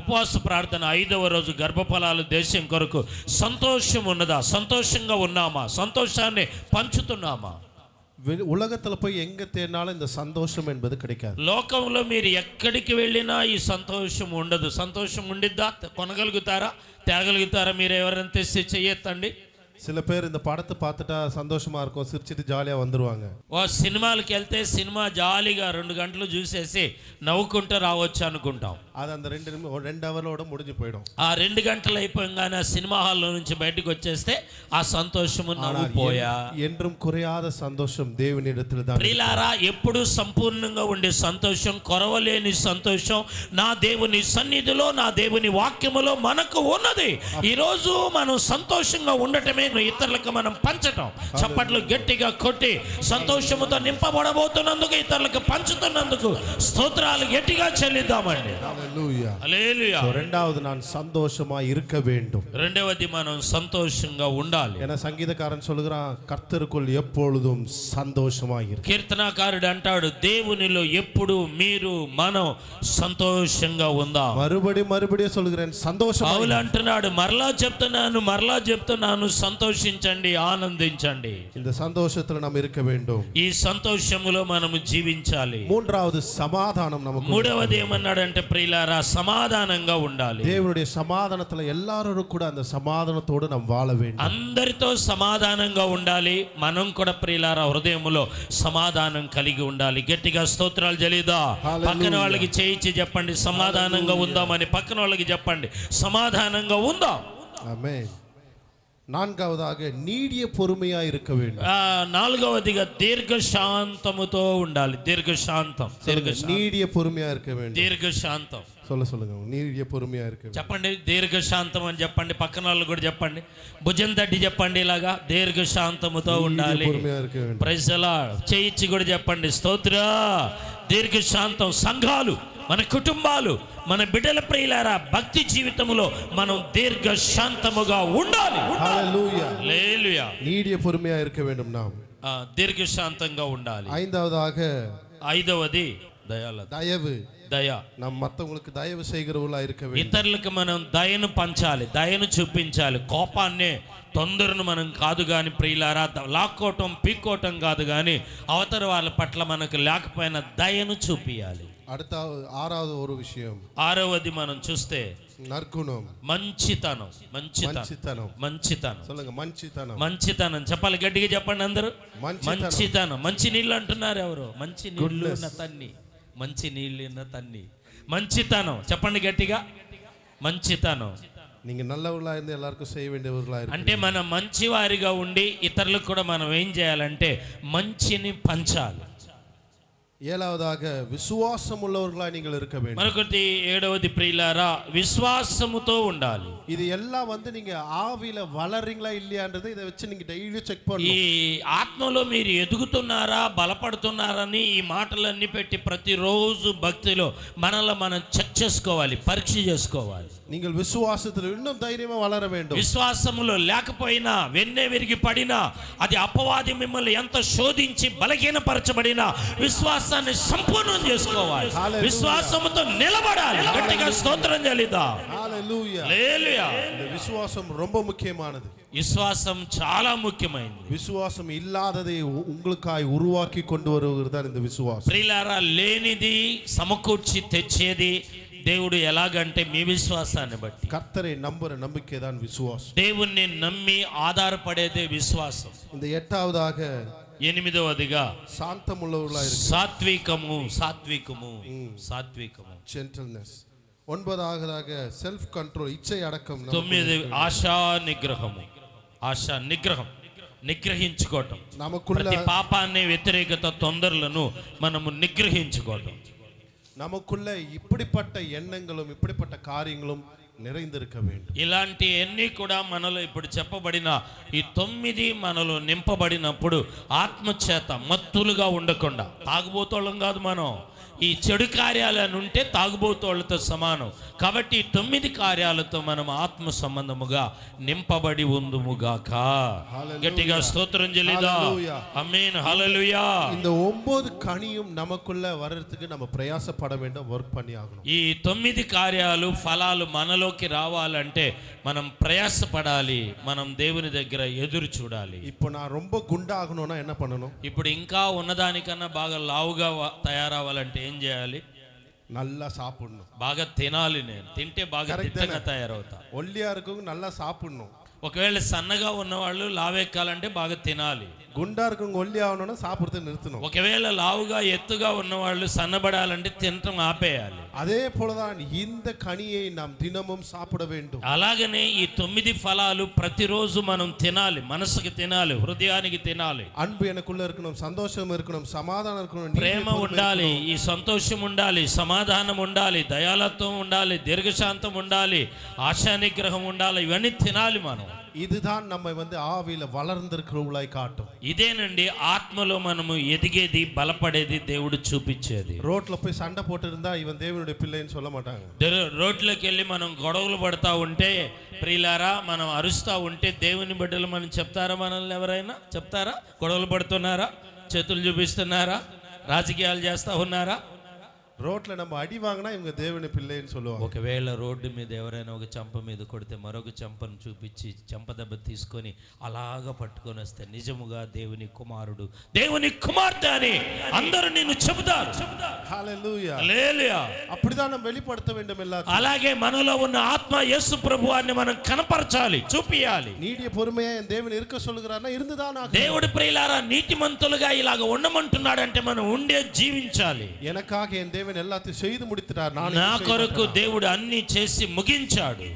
ఉపవాస ప్రార్థన 5వ రోజు గర్భఫలాలు దేశం కొరకు సంతోషం ఉన్నదా? సంతోషంగా ఉన్నామా? సంతోషాన్ని పంచుతున్నామా? ఉలగத்துல పోయి ఎంగ తేనాலும் இந்த சந்தோஷம் என்பது கிடைக்காது. లోకంలో మీరు ఎక్కడికి వెళ్ళినా ఈ సంతోషం ఉండదు. సంతోషం ఉండిద్దా? కొనగలుగుతారా? తేగలుగుతారా? మీరు ఎవరైనా తెచ్చి చెయ్యొద్దండి. சில பேர் இந்த படத்தை பார்த்துட்டா சந்தோஷமா இருக்கும், சிரிச்சிட்டு ஜாலியா வந்துருவாங்க. సినిమాలకు వెళ్తే సినిమా జాలీగా 2 గంటలు చూసేసి నవ్వుకుంటూ రావచ్చు అనుకుంటాం. அது அந்த 2 ஹவரோட முடிஞ்சு போயிடும். ఆ 2 గంటలు అయిపోగానే ఆ సినిమా హాల్లో నుంచి బయటకు వచ్చేస్తే ఆ సంతోషము నవ్వుపోయా. என்றும் குறையாத சந்தோஷம் தேவனிடத்தில் தான். ప్రియులారా, ఎప్పుడు సంపూర్ణంగా ఉండే సంతోషం, కొరవలేని సంతోషం నా దేవుని సన్నిధిలో, నా దేవుని వాక్యములో మనకు ఉన్నది. ఈ రోజు మనం సంతోషంగా ఉండటమే ఆవిను ఇతరులకు మనం పంచటం. చప్పట్లు గట్టిగా కొట్టి సంతోషముతో నింపబడబోతున్నందుకు, ఇతరులకు పంచుతున్నందుకు స్తోత్రాలు గట్టిగా చెల్లిద్దామండి. హల్లెలూయా. హల్లెలూయా. இரண்டாவது நான் சந்தோஷமா இருக்க வேண்டும். రెండవది మనం సంతోషంగా ఉండాలి. ஏன்னா சங்கீதக்காரன் சொல்லுகிறான், கர்த்தருக்குள் எப்பொழுதும் சந்தோஷமா இரு. కీర్తనాకారుడు అంటాడు, దేవునిలో ఎప్పుడు మీరు మనం సంతోషంగా ఉందాం. மறுபடியும் சொல்லுகிறேன், சந்தோஷமா. పౌలు అంటున్నాడు, మరలా చెప్తున్నాను, సంతోషించండి, ఆనందించండి. இந்த சந்தோஷத்துல நாம் இருக்க வேண்டும். ఈ సంతోషములో మనము జీవించాలి. மூன்றாவது சமாதானம் நமக்கு. మూడవది ఏమన్నాడంటే ప్రియులారా, సమాధానంగా ఉండాలి. தேவனுடைய சமாதானத்துல எல்லாரும் கூட அந்த சமாதானத்தோடு நாம் வாழ வேண்டும். అందరితో సమాధానంగా ఉండాలి. మనం కూడా ప్రియులారా హృదయములో సమాధానం కలిగి ఉండాలి. గట్టిగా స్తోత్రాలు చెల్లిద్దాం. పక్కన వాళ్ళకి చేయించి చెప్పండి, సమాధానంగా ఉందామని. పక్కన వాళ్ళకి చెప్పండి, సమాధానంగా ఉందాం. ఆమేన్. నాలుగవదాగా నీడియ పొరుமையா இருக்க வேண்டும். నాలుగవదిగా దీర్ఘశాంతముతో ఉండాలి. దీర్ఘశాంతం. நீடிய பொறுமையா இருக்க வேண்டும். దీర్ఘశాంతం சொல்லுங்க. நீடிய பொறுமையா இருக்க வேண்டும். చెప్పండి, దీర్ఘశాంతం అని చెప్పండి. పక్కన వాళ్ళు కూడా చెప్పండి, భుజం తట్టి చెప్పండి, ఇలాగా దీర్ఘశాంతముతో ఉండాలి. பொறுமையா இருக்க வேண்டும். Praise the lord. చేయించి కూడా చెప్పండి, స్తోత్ర. దీర్ఘశాంతం. సంఘాలు, మన కుటుంబాలు, మన బిడ్డల ప్రియులారా, భక్తి జీవితంలో మనం దీర్ఘశాంతముగా ఉండాలి. హల్లెలూయా. హల్లెలూయా. நீடிய பொறுமையா இருக்க வேண்டும் நாம். దీర్ఘశాంతంగా ఉండాలి. ஐదవది దయవు. దయ. நாம் మற்றவங்களுக்கு దయவு செய்கிறவர்களா இருக்க வேண்டும். ఇతరులకు మనం దయను పంచాలి, దయను చూపించాలి. కోపాన్ని, తొందరను మనం కాదు కానీ ప్రియులారా, లాక్కోవటం పీక్కోవటం కాదు కానీ అవతల వాళ్ళ పట్ల మనకు లేకపోయినా దయను చూపియాలి. அடுத்த ஆறாவது ஒரு விஷயம். ఆరవది మనం చూస్తే నற்குణం. మంచితనం. சொல்லுங்க, మంచితనం. మంచితనం చెప్పాలి, గట్టిగా చెప్పండి అందరూ. మంచితనం. మంచి నీళ్ళు అంటున్నారు ఎవరు? మంచి నీళ్ళు ఉన్న తన్ని. మంచి నీళ్ళు ఉన్న తన్ని. మంచితనం చెప్పండి గట్టిగా. మంచితనం. நீங்க நல்லவர்களா இருந்து எல்லாருக்கும் செய்ய வேண்டியவர்களா இருக்கு. అంటే మనం మంచివారిగా ఉండి ఇతరులకు కూడా మనం ఏం చేయాలంటే మంచిని పంచాలి. ஏழாவதாக விசுவாசம் உள்ளவர்களா நீங்கள் இருக்க வேண்டும். మరొకటి ఏడవది ప్రియులారా, విశ్వాసముతో ఉండాలి. ఇది ఎல்லாம் நீங்க ఆవిల వలరింగ్లా இல்லையான்றதை இதை வச்சு நீங்க డైలీ చెక్ பண்ணணும். ఈ ఆత్మలో మీరు ఎదుగుతున్నారా, బలపడుతున్నారని ఈ మాటలన్నీ పెట్టి ప్రతిరోజు భక్తిలో మనల్ని మనం చెక్ చేసుకోవాలి, పరీక్ష చేసుకోవాలి. நீங்கள் విశ్వాసத்தில் இன்னும் ధైర్యంగా వలర வேண்டும். విశ్వాసములో లేకపోయినా, వెన్నే విరిగి పడినా, అది అపవాది మిమ్మల్ని ఎంత శోధించి బలహీనపరచబడినా విశ్వాసాన్ని సంపూర్ణం చేసుకోవాలి. విశ్వాసముతో నిలబడాలి. గట్టిగా స్తోత్రం చెల్లిద్దాం. హల్లెలూయా. హల్లెలూయా. இந்த விசுவாசம் ரொம்ப முக்கியமானது. విశ్వాసం చాలా ముఖ్యమైనది. விசுவாசம் இல்லாததை உங்களுக்காய் உருவாக்கி கொண்டு வருகிறது தான் இந்த விசுவாசம். ప్రియులారా, లేనిది సమకూర్చి తెచ్చేది దేవుడు. ఎలాగంటే మీ విశ్వాసాన్ని బట్టి. கர்த்தரை நம்புற நம்பிக்கை தான் விசுவாசம். దేవుణ్ణి నమ్మి ఆధారపడేదే విశ్వాసం. இந்த ఎనిమిదవదిగా శాంతముள்ளவர்களா இருக்க. సాత్వికము. జెంటిల్నెస్. ஒன்பதாவதாக సెల్ఫ్ కంట్రోల్, ఇచ్చే అడకం. 9 ఆశా నిగ్రహం. నిగ్రహించుకోవటం. ప్రతి పాపాన్ని, వ్యతిరేకత, తొందరలను మనము నిగ్రహించుకోవటం. நமக்குள்ள இப்படிப்பட்ட எண்ணங்களும் இப்படிப்பட்ட காரியங்களும் நிறைந்திருக்க வேண்டும். ఇలాంటి అన్ని కూడా మనలో ఇప్పుడు చెప్పబడిన ఈ 9 మనలో నింపబడినప్పుడు ఆత్మచేత మత్తులుగా ఉండకుండా, తాగుబోతోళ్ళం కాదు మనం. ఈ చెడు కార్యాలను ఉంటే తాగుబోతోళ్ళతో సమానం. కాబట్టి 9 కార్యాలతో మనం ఆత్మ సంబంధముగా నింపబడి ఉందుముగాక. గట్టిగా స్తోత్రం చెల్లిద్దాం. ఆమేన్. హల్లెలూయా. இந்த 9 கனியும் நமக்குள்ள வரதுக்கு நம்ம பிரயாசப்பட வேண்டும், వర్క్ பண்ணி ஆகணும். ఈ 9 కార్యాలు, ఫలాలు మనలోకి రావాలంటే మనం ప్రయాసపడాలి. మనం దేవుని దగ్గర ఎదురు చూడాలి. இப்போ நான் ரொம்ப குண்டாகணும்னா என்ன பண்ணணும்? ఇప్పుడు ఇంకా ఉన్నదానికన్నా బాగా లావుగా తయారవ్వాలంటే ఏం చేయాలి? நல்லா சாப்பிடணும். బాగా తినాలి. నేను తింటే బాగా దిట్టంగా తయారవుతా. ఒళ్ళియా இருக்கவங்க நல்லா சாப்பிடணும். ఒకవేళ సన్నగా ఉన్నవాళ్ళు లావెక్కాలంటే బాగా తినాలి. గుండా இருக்கவங்க ఒళ్ళి ఆవనోన సాపుర్తే నిறுத்தணும். ఒకవేళ లావుగా ఎత్తుగా ఉన్నవాళ్ళు సన్నబడాలంటే తినటం ఆపేయాలి. அதே போலதான் இந்த கனியை நாம் தினமும் சாப்பிட வேண்டும். అలాగనే ఈ 9 ఫలాలు ప్రతిరోజు మనం తినాలి. మనసుకి తినాలి, హృదయానికి తినాలి. అன்பు எனக்குள்ள இருக்கணும், சந்தோஷம் இருக்கணும், సమాధానం இருக்கணும், ప్రేమ ఉండాలి, ఈ సంతోషం ఉండాలి, సమాధానం ఉండాలి, దయాలత్వం ఉండాలి, దీర్ఘశాంతం ఉండాలి, ఆశా నిగ్రహం ఉండాలి. ఇవన్నీ తినాలి మనం. இதுதான் நம்ம வந்து ஆவியில வளர்ந்திருக்கிறவங்களாய் காட்டும். ఇదేనండి ఆత్మలో మనము ఎదిగేది బలపడేది దేవుడు చూపించేది. ரோட்ல போய் சண்டை போட்டு இருந்தா இவன் தேவனுடைய பிள்ளைன்னு சொல்ல மாட்டாங்க. రోడ్లోకి వెళ్ళి మనం గొడవలు పడతా ఉంటే ప్రియులారా మనం అరుస్తూ ఉంటే దేవుని బిడ్డలు మనం చెప్తారా? మనల్ని ఎవరైనా చెప్తారా? గొడవలు పడుతున్నారా, చేతులు చూపిస్తున్నారా, రాజకీయాలు చేస్తూ ఉన్నారా? ரோட்ல நம்ம அடி வாங்கினா இவங்க தேவனுடைய பிள்ளைன்னு சொல்லுவாங்க. ఒకవేళ రోడ్డు మీద ఎవరైనా ఒక చెంప మీద కొడితే మరొక చెంపను చూపించి చెంప దెబ్బ తీసుకొని అలాగా పట్టుకొని వస్తే నిజముగా దేవుని కుమారుడు, దేవుని కుమార్తె అని అందరూ నిన్ను చెబుతారు. హల్లెలూయా. హల్లెలూయా. அப்படிதான் நம்ம வெளிப்படுத்த வேண்டும் எல்லாத்தையும். అలాగే మనలో ఉన్న ఆత్మ యేసు ప్రభువాన్ని మనం కనపరచాలి, చూపియాలి. நீடிய பொறுமையா என் தேவன் இருக்க சொல்லுகிறார்னா இருந்துதான் ஆகணும். దేవుడి ప్రియులారా నీతిమంతులుగా ఇలాగ ఉండమంటున్నాడంటే మనం ఉండే జీవించాలి. எனக்காக என் தேவன் எல்லாத்தையும் செய்து முடித்துட்டார். నా కొరకు దేవుడు అన్ని చేసి ముగించాడు.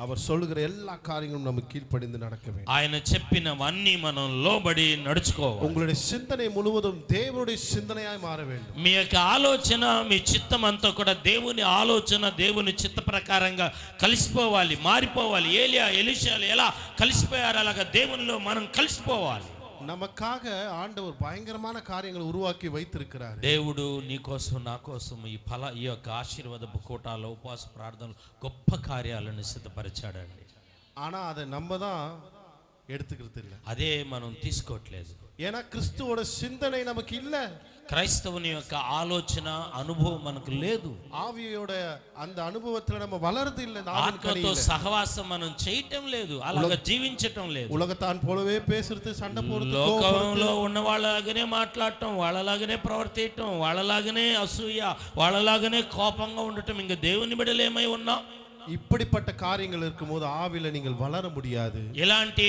அவர் சொல்லுகிற எல்லா காரியங்களும் நம்ம கீழ்ப்படிந்து நடக்க வேண்டும். ఆయన చెప్పినవన్నీ మనం లోబడి నడుచుకోవాలి. உங்களுடைய சிந்தனை முழுவதும் தேவனுடைய சிந்தனையாய் மாற வேண்டும். మీ యొక్క ఆలోచన, మీ చిత్తం అంతా కూడా దేవుని ఆలోచన, దేవుని చిత్త ప్రకారంగా కలిసిపోవాలి, మారిపోవాలి. ఏలియా ఎలీషాలు ఎలా కలిసిపోయారు అలాగా దేవునిలో మనం కలిసిపోవాలి. நமக்காக ஆண்டவர் பயங்கரமான காரியங்களை உருவாக்கி வைத்திருக்கிறார். దేవుడు నీ కోసం నా కోసం ఈ యొక్క ఆశీర్వాదపు కూటాల్లో ఉపవాస ప్రార్థనలు గొప్ప కార్యాలను సిద్ధపరిచాడండి. ஆனா அதை நம்ம தான் எடுத்துக்கிறது இல்லை. అదే మనం తీసుకోవట్లేదు. ஏன்னா கிறிஸ்துவோட சிந்தனை நமக்கு இல்ல. క్రైస్తవుని యొక్క ఆలోచన, అనుభవం మనకు లేదు. ஆவியோட அந்த அனுபவத்துல நம்ம வளர்றது இல்ல. ఆత్మతో సహవాసం మనం చేయటం లేదు, అలాగా జీవించటం లేదు. உலகத்தான் போலவே பேசுறது, சண்டை போடுறது, లోకంలో ఉన్న వాళ్ళలాగానే మాట్లాడటం, వాళ్ళలాగానే ప్రవర్తించటం, వాళ్ళలాగానే అసూయ, వాళ్ళలాగానే కోపంగా ఉండటం. ఇంకా దేవుని బిడ్డలు ఏమై ఉన్నాం? இப்படிப்பட்ட காரியங்கள் இருக்கும்போது ஆவியில நீங்கள் வளர முடியாது. ఇలాంటి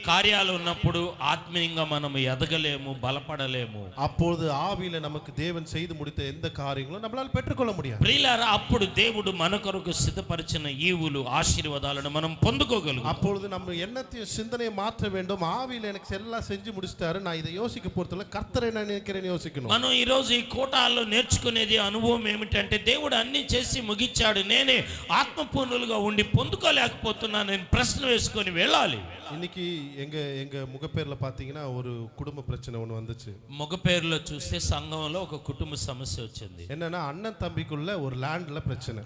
కార్యాలు ఉన్నప్పుడు ఆత్మీయంగా మనం ఎదగలేము, బలపడలేము. அப்பொழுது ஆவியில நமக்கு தேவன் செய்து முடித்த எந்த காரியங்களும் நம்மளால பெற்றுக்கொள்ள முடியாது. ప్రియులారా, అప్పుడు దేవుడు మన కొరకు సిద్ధపరిచిన ఈవులు, ఆశీర్వాదాలను మనం పొందుకోగలుగుతాం. அப்பொழுது நம்ம எண்ணத்தையும் சிந்தனையை மாற்ற வேண்டும். ஆவியில எனக்கு எல்லாம் செஞ்சு முடிச்சிட்டாரு, நான் இதை யோசிக்க போறதில்ல, கர்த்தரை நான் நினைக்கிறேன்னு யோசிக்கணும். మనం ఈ రోజు ఈ కూటాల్లో నేర్చుకునేది అనుభవం ఏమిటంటే దేవుడు అన్ని చేసి ముగించాడు, నేనే ఆత్మపూర్ణులుగా ఉండి పొందుకోలేకపోతున్నా, నేను ప్రశ్న వేసుకొని వెళ్ళాలి. இன்னைக்கு எங்க முகப்பேர்ல பாத்தீங்கன்னா ஒரு குடும்ப பிரச்சனை ஒன்று வந்துச்சு. ముఖపేరులో చూస్తే సంఘంలో ఒక కుటుంబ సమస్య వచ్చింది. என்னன்னா అண்ணன் தம்பிக்குள்ள ஒரு ల్యాండ్ல பிரச்சனை.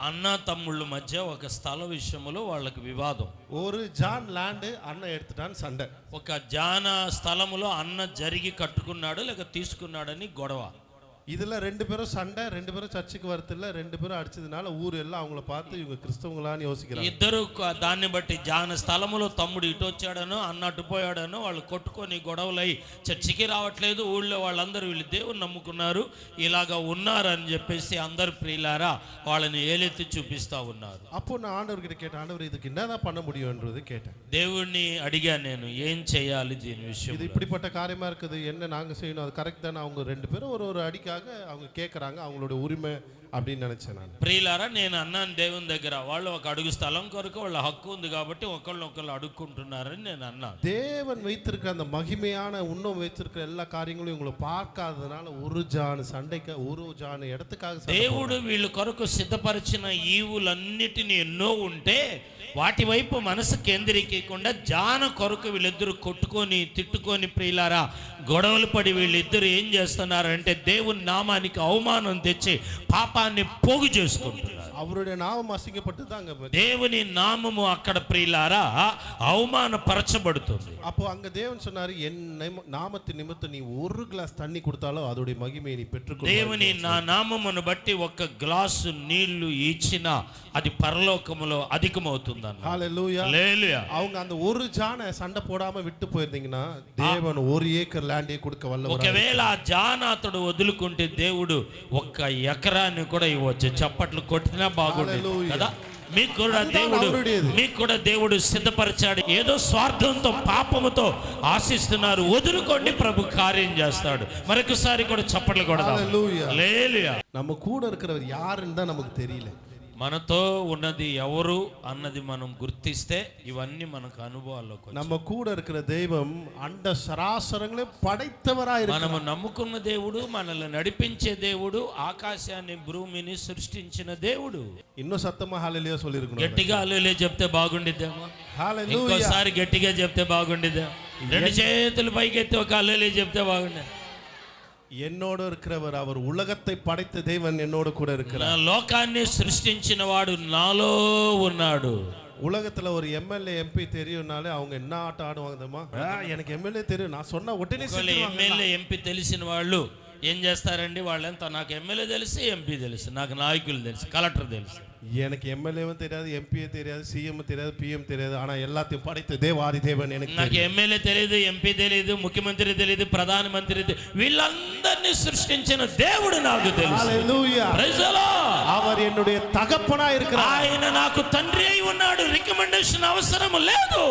అన్న తమ్ముళ్ళ మధ్య ఒక స్థల విషయంలో వాళ్ళకి వివాదం. ஒரு ஜான் ల్యాండ్ అన్న எடுத்துட்டான் சண்டை. ఒక జాన స్థలములో అన్న జరిగి కట్టుకున్నాడు లేక తీసుకున్నాడని గొడవ. இதுல ரெண்டு பேரும் சண்டை, ரெண்டு பேரும் சர்ச்சுக்கு வரதில்ல, ரெண்டு பேரும் அடிச்சதுனால ஊர் எல்லாம் அவங்கள பார்த்து இவங்க கிறிஸ்தவங்களான்னு யோசிக்கிறாங்க. ఇద్దరు దాన్ని బట్టి జాన స్థలములో తమ్ముడు ఇటు వచ్చాడనో అన్న అటు పోయాడనో వాళ్ళు కొట్టుకొని గొడవలై చర్చికి రావట్లేదు. ఊళ్ళో వాళ్ళందరూ వీళ్ళు దేవుని నమ్ముకున్నారు, ఇలాగా ఉన్నారని చెప్పేసి అందరు ప్రియులారా వాళ్ళని ఏలెత్తి చూపిస్తా ఉన్నారు. அப்போ நான் ஆண்டவர்கிட்ட கேட்டேன், ஆண்டவர் இதுக்கு என்னதான் பண்ண முடியும்ன்றது கேட்டேன். దేవుణ్ణి అడిగా, నేను ఏం చేయాలి దీని విషయం? இது இப்படிப்பட்ட காரியமா இருக்குது, என்ன நாங்க செய்யணும், அது கரெக்ட் தானே? அவங்க ரெண்டு பேரும் ஒரு அடிக்க அவங்க கேட்கறாங்க, அவங்களோட உரிமை அப்படின்னு நினைச்சேன் நான். ప్రియులారా, నేను అన్నాను దేవుని దగ్గర, వాళ్ళు ఒక అడుగు స్థలం కొరకు వాళ్ళ హక్కు ఉంది కాబట్టి ఒకళ్ళు అడుక్కుంటున్నారని నేను అన్నాను. தேவன் வைத்திருக்கிற அந்த மகிமையான உன்னம் வைத்திருக்கிற எல்லா காரியங்களையும் உங்களை பார்க்காததுனால ஒரு ஜான் சண்டைக்கு, ஒரு ஜான் இடத்துக்காக దేవుడు వీళ్ళ కొరకు సిద్ధపరిచిన ఈవులన్నిటిని ఎన్నో ఉంటే వాటి వైపు మనసు కేంద్రీకరించకుండా జాన కొరకు వీళ్ళిద్దరు కొట్టుకొని తిట్టుకొని ప్రియులారా గొడవలు పడి వీళ్ళిద్దరు ఏం చేస్తున్నారంటే దేవుని నామానికి అవమానం తెచ్చి పాపాన్ని పోగు చేసుకుంటున్నారు. அவருடைய நாமம் அசிங்கப்பட்டுதாங்க. దేవుని నామము అక్కడ ప్రియులారా అవమానపరచబడుతుంది. அப்போ அங்க தேவன் சொன்னாரு, என் நாமத்தின் நிமித்தம் நீ ஒரு கிளாஸ் தண்ணி கொடுத்தாலும் அதோட மகிமையை நீ பெற்றுக்கொள். దేవుని నా నామమును బట్టి ఒక గ్లాసు నీళ్లు ఇచ్చినా అది పరలోకములో అధికమవుతుందన్న. హల్లెలూయా. హల్లెలూయా. அவங்க அந்த ஒரு ஜானை சண்டை போடாம விட்டு போயிருந்தீங்கன்னா தேவன் ஒரு ஏக்கர் ల్యాండే கொடுக்க వల్లవరారు. ఒకవేళ ఆ జానాతుడు వదులుకుంటే దేవుడు ఒక్క ఎకరాన్ని కూడా ఇవ్వచ్చు. చప్పట్లు కొట్టినా బాగుండేది కదా. మీకు కూడా దేవుడు సిద్ధపరిచాడు. ఏదో స్వార్థంతో పాపముతో ఆశిస్తున్నారు, వదులుకోండి, ప్రభు కార్యం చేస్తాడు. మరొకసారి కూడా చప్పట్లు కొడదాం. హల్లెలూయా. హల్లెలూయా. நம்ம கூட இருக்கிறவர் யாருன்னு தான் நமக்கு தெரியல. మనతో ఉన్నది ఎవరు అన్నది మనం గుర్తిస్తే ఇవన్నీ మనకు అనుభవాల్లోకి వస్తాయి. நம்ம கூட இருக்கிற தெய்வம் அண்ட சராசரங்களை படைத்தவராய் இருக்கிறார். మనము నమ్ముకున్న దేవుడు, మనల్ని నడిపించే దేవుడు, ఆకాశాన్ని భూమిని సృష్టించిన దేవుడు. இன்னும் సత్తమా హల్లెలూయా சொல்லிருக்கணும். గట్టిగా హల్లెలూయా చెప్తే బాగుండిద్దేమో. హల్లెలూయా. ఇంకోసారి గట్టిగా చెప్తే బాగుండిద్దేమో. రెండు చేతులు పైకెత్తి ఒక హల్లెలూయా చెప్తే బాగుండే. என்னோடு இருக்கிறவர், அவர் உலகத்தை படைத்த தேவன் என்னோடு கூட இருக்கிறார். లోకాన్ని సృష్టించిన వాడు నాలో ఉన్నాడు. உலகத்துல ஒரு எம்எல்ஏ எம்பி தெரியும்னாலே அவங்க என்ன ஆட்டம் ஆடுவாங்க தெரியுமா? எனக்கு எம்எல்ஏ தெரியும், நான் சொன்னா உடனே ఎమ్మెల్యే ఎంపీ తెలిసిన వాళ్ళు ఏం చేస్తారండి? వాళ్ళంతా నాకు ఎమ్మెల్యే తెలుసు, ఎంపీ తెలుసు, నాకు నాయకులు తెలుసు, కలెక్టర్ తెలుసు. எனக்கு எம்எல்ஏவும் தெரியாது, எம்பியே தெரியாது, சிஎம் தெரியாது, பிஎம் தெரியாது, ஆனா எல்லாத்தையும் படைத்த தேவாதி தேவன் எனக்கு. నాకు ఎమ్మెల్యే తెలియదు, ఎంపీ తెలియదు, ముఖ్యమంత్రి తెలియదు, ప్రధానమంత్రి వీళ్ళందరినీ సృష్టించిన దేవుడు నాకు తెలుసు. హల్లెలూయా. Praise the lord. அவர் என்னுடைய தகப்பனா இருக்கிறார். ఆయన నాకు తండ్రి అయి ఉన్నాడు. రికమెండేషన్ అవసరం లేదు.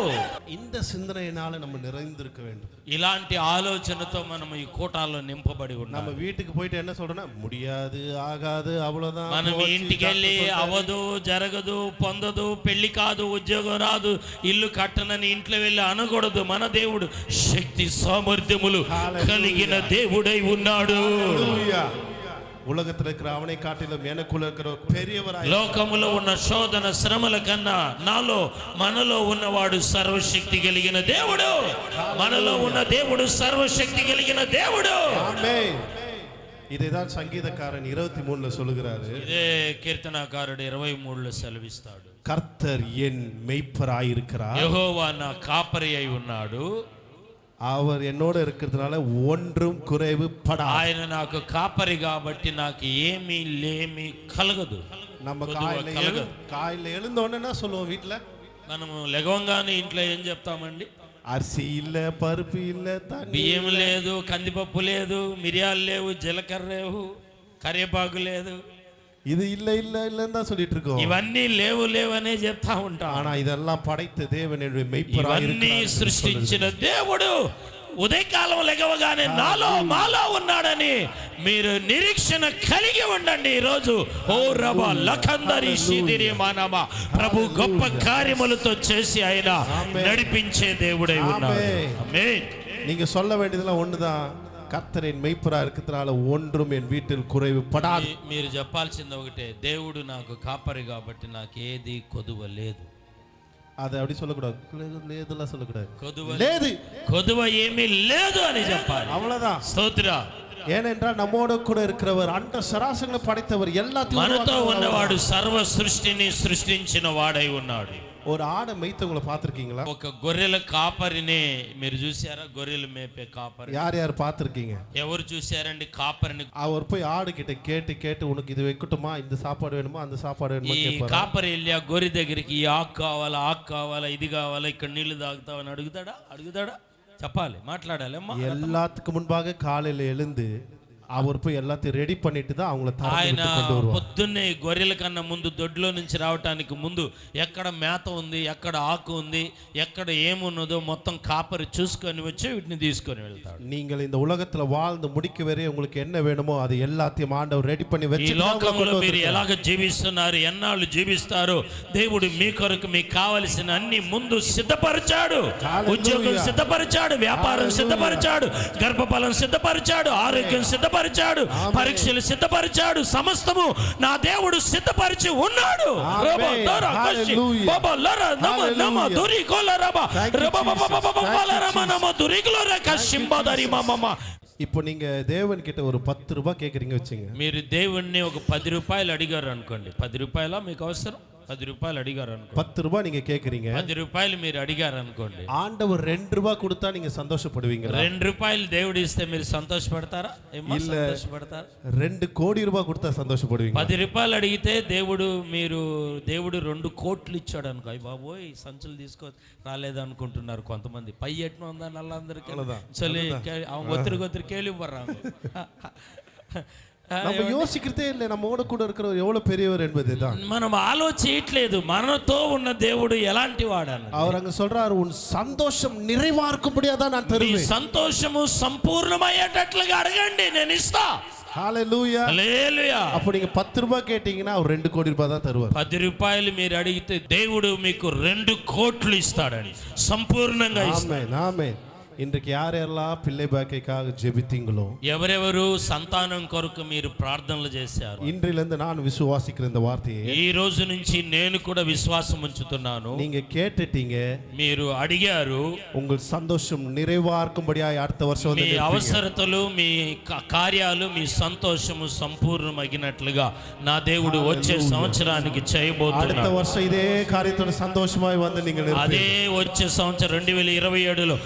இந்த சிந்தனையினால நம்ம நிறைந்திருக்க வேண்டும். ఇలాంటి ఆలోచనతో మనం ఈ కోటాల్లో నింపబడి ఉన్నాం. நம்ம வீட்டுக்கு போயிட்டு என்ன சொல்றோம்னா, முடியாது, ఆగాదు, అవ్వలదా. మనం ఇంటికి వెళ్ళి అవదు, జరగదు, పొందదు, పెళ్లి కాదు, ఉద్యోగం రాదు, ఇల్లు కట్టనని ఇంట్లో వెళ్ళి అనకూడదు. మన దేవుడు శక్తి సామర్థ్యములు కలిగిన దేవుడై ఉన్నాడు. உலகத்தில் இருக்கிற அவனை காட்டிலும் எனக்குள்ள இருக்கிற பெரியவராய். లోకములో ఉన్న శోధన శ్రమల కన్నా నాలో మనలో ఉన్నవాడు సర్వశక్తి కలిగిన దేవుడు. మనలో ఉన్న దేవుడు సర్వశక్తి కలిగిన దేవుడు. ఆమేన్. ఇదేதான் సంగీతకారன் 23లో சொல்லுகிறாரு. ఇదే కీర్తనకారుడు 23లో సెలవిస్తాడు. కర్తర్ ఎన్ మెய்ப்பராய் இருக்கிறார். యెహోవా నా కాపరి అయి ఉన్నాడు. அவர் என்னோட இருக்கிறதுனால ஒன்றும் குறைவு படாது. ఆయన నాకు కాపరి కాబట్టి నాకు ఏమీ లేమి కలగదు. நம்ம காலையில எழுந்த உடனே என்ன சொல்லுவோம் வீட்ல? మనము లెగవంగానే ఇంట్లో ఏం చెప్తామండి? అరిసి இல்ல, పరుపు இல்ல, బియ్యం లేదు, కందిపప్పు లేదు, మిరియాలు లేవు, జీలకర్ర లేవు, కరివేపాకు లేదు. இது இல்ல இல்ல இல்லன்னு தான் சொல்லிட்டு இருக்கோம். ఇవన్నీ లేవు లేవనే చెప్తా ఉంటాం. ஆனா இதெல்லாம் படைத்த தேவனுடைய மெய்ப்பராய் ఇవన్నీ సృష్టించిన దేవుడు ఉదయకాలం లెగవగానే నాలో మాలో ఉన్నాడని మీరు నిరీక్షణ కలిగి ఉండండి. ఈరోజు ఓ రబ లఖందరి శిదిరి మానమ ప్రభు గొప్ప కార్యములతో చేసి ఆయన నడిపించే దేవుడై ఉన్నాడు. ఆమేన్. நீங்க சொல்ல வேண்டியதெல்லாம் ஒண்ணுதான். కర్తరిన్ మెய்పరా இருக்கிறதுனால ஒன்றும் என் வீட்டில் குறைவு படாது. మీరు చెప్పాల్సింది ఒకటే, దేవుడు నాకు కాపరి కాబట్టి నాకు ఏది కొదువ లేదు. అది அப்படி சொல்லக்கூடாது. లేదులా சொல்லக்கூடாது. కొదువ లేదు, కొదువ ఏమీ లేదు అని చెప్పాలి. அவ்வளவுதான். స్తోత్రం. ஏனென்றால் நம்மோடு கூட இருக்கிறவர், அண்ட சராசரங்களை படைத்தவர், எல்லாத்தையும் మనతో ఉన్నవాడు సర్వ సృష్టిని సృష్టించిన వాడై ఉన్నాడు. ஒரு ஆடை மேய்த்தவங்களை பார்த்திருக்கீங்களா? ఒక గొర్రెల కాపరిని మీరు చూసారా? గొర్రెలు మేపే కాపరి யார் யார் பார்த்திருக்கீங்க? ఎవరు చూసారండి కాపరిని? அவர் போய் ఆడు கிட்ட கேட்டு கேட்டு உனக்கு இது வைக்கட்டுமா, இந்த சாப்பாடு வேணுமா, அந்த சாப்பாடு வேணுமா ఈ கேட்பாரு. కాపరి వెళ్ళి ఆ గొర్రె దగ్గరికి ఈ ఆకు కావాలా, ఆకు కావాలా, ఇది కావాలా, ఇక్కడ నీళ్లు తాగుతావని అడుగుతాడా? చెప్పాలి, మాట్లాడాలి. எல்லாத்துக்கு முன்பாக காலையில எழுந்து அவர் போய் எல்லாத்தையும் రెడీ பண்ணிட்டு தான் அவங்கள ఆయన கொண்டு வருவார். పొద్దున్నే గొర్రెల కన్నా ముందు దొడ్లో నుంచి రావటానికి ముందు ఎక్కడ మేత ఉంది, ఎక్కడ ఆకు ఉంది, ఎక్కడ ఏమున్నదో మొత్తం కాపరి చూసుకొని వచ్చి వీటిని తీసుకొని వెళ్తాడు. நீங்கள் இந்த உலகத்துல வாழ்ந்து முடிக்க வரை உங்களுக்கு என்ன வேணுமோ அது எல்லாத்தையும் ஆண்டவர் రెడీ பண்ணி ఈ வச்சிருக்காரு. లోకంలో మీరు ఎలాగ జీవిస్తున్నారు, ఎన్నాళ్ళు జీవిస్తారో దేవుడు మీ కొరకు మీకు కావలసిన అన్ని ముందు సిద్ధపరిచాడు. ఉద్యోగం సిద్ధపరిచాడు, వ్యాపారం సిద్ధపరిచాడు, గర్భఫలం సిద్ధపరిచాడు, ఆరోగ్యం సిద్ధపరిచాడు, పరీక్షలు సిద్ధపరిచాడు. సమస్తము నా దేవుడు సిద్ధపరిచి ఉన్నాడు. இப்போ நீங்க தேவன் கிட்ட ஒரு 10 ரூபாய் கேக்குறீங்க வச்சுங்க. మీరు దేవుణ్ణి ఒక 10 రూపాయలు అడిగారు అనుకోండి. 10 రూపాయల మీకు అవసరం? 10 రూపాయలు అడిగారు అనుకోండి. 10 రూపాయలు நீங்க கேக்குறீங்க. 10 రూపాయలు మీరు అడిగారు అనుకోండి. ஆண்டவர் 2 ரூபாய் கொடுத்தா நீங்க சந்தோஷப்படுவீங்களா? 2 రూపాయలు దేవుడు ఇస్తే మీరు సంతోషపడతారా? ఏమో సంతోషపడతారా? 2 కోటి రూపాయలు கொடுத்தா సంతోషப்படுவீங்களா? 10 రూపాయలు అడిగితే దేవుడు 2 కోట్లు ఇచ్చాడు అనుకో. అయ్య బాబోయ్, సంచులు తీసుకో రాలేదనుకుంటున్నారు కొంతమంది. పై ఎట్ను ఉందా నల్లందరికీ చలి ఒత్తిరి కేళి పర్రాంగ. நம்ம யோசிக்கிறதே இல்லை நம்மோட கூட இருக்கிறவர் எவ்வளவு பெரியவர் என்பதுதான். మనం ఆలోచించట్లేదు మనతో ఉన్న దేవుడు ఎలాంటి వాడని. அவர் அங்க சொல்றாரு, உன் சந்தோஷம் நிறைவா இருக்கும்படியா தான் நான் தருவேன். సంతోషము సంపూర్ణమయ్యేటట్లుగా అడగండి, నేను ఇస్తా. హల్లెలూయా. హల్లెలూయా. அப்ப நீங்க 10 ரூபாய் கேட்டீங்கன்னா அவர் 2 கோடி ரூபாய் தான் தருவார். 10 రూపాయలు మీరు అడిగితే దేవుడు మీకు 2 కోట్లు ఇస్తాడండి, సంపూర్ణంగా ఇస్తాడు. ఆమేన్ ఆమేన్. இன்றைக்கு யாரெல்லாம் பிள்ளை பாக்கியக்காக ஜெபித்தீங்களோ, ఎవరెవరు సంతానం కొరకు మీరు ప్రార్థనలు చేశారు, இன்றிலிருந்து நான் விசுவாசிக்கிற இந்த வார்த்தையை ఈ రోజు నుంచి నేను కూడా విశ్వాసం ఉంచుతున్నాను. நீங்க கேட்டுட்டீங்க, మీరు అడిగారు, உங்கள் சந்தோஷம் நிறைவார்க்கும்படியாய் அடுத்த வருஷம் మీ வந்து అవసరతలు మీ కార్యాలు మీ సంతోషము సంపూర్ణమగినట్లుగా నా దేవుడు వచ్చే సంవత్సరానికి அடுத்த చేయబోతున్నాడు. வருஷம் இதே காரியத்தோட சந்தோஷமாய் வந்து நீங்கள் అదే இருப்பீங்க. వచ్చే సంవత్సరం 2027లో